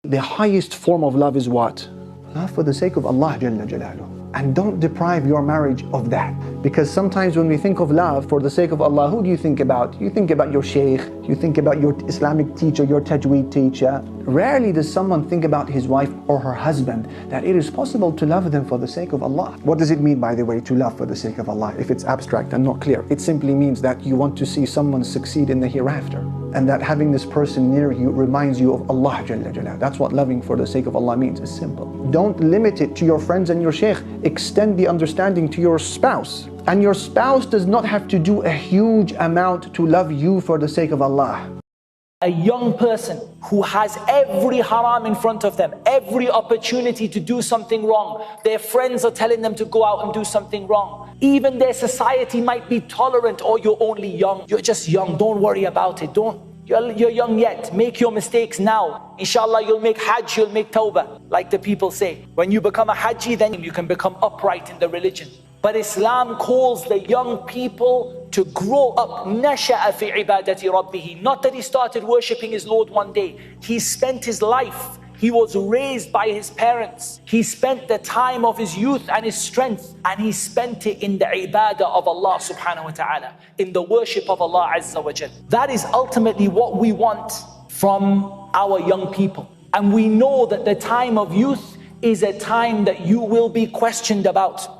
The highest form of love is what? Love for the sake of Allah Jalla Jalaluh. And don't deprive your marriage of that. Because sometimes when we think of love for the sake of Allah, who do you think about? You think about your shaykh, you think about your Islamic teacher, your tajweed teacher. Rarely does someone think about his wife or her husband, that it is possible to love them for the sake of Allah. What does it mean, by the way, to love for the sake of Allah, if it's abstract and not clear? It simply means that you want to see someone succeed in the hereafter, and that having this person near you reminds you of Allah Jalla Jalaluh. That's what loving for the sake of Allah means. It's simple. Don't limit it to your friends and your shaykh. Extend the understanding to your spouse. And your spouse does not have to do a huge amount to love you for the sake of Allah. A young person who has every haram in front of them, every opportunity to do something wrong. Their friends are telling them to go out and do something wrong. Even their society might be tolerant. Oh, you're only young. You're just young. Don't worry about it. You're young yet. Make your mistakes now. Inshallah, you'll make hajj, you'll make tawbah, like the people say. When you become a haji, then you can become upright in the religion. But Islam calls the young people to grow up. نَشَأَ فِي عِبَادَةِ رَبِّهِ. Not that he started worshipping his Lord one day. He spent his life. He was raised by his parents. He spent the time of his youth and his strength, and he spent it in the ibadah of Allah subhanahu wa ta'ala, in the worship of Allah azza wa jal. That is ultimately what we want from our young people. And we know that the time of youth is a time that you will be questioned about.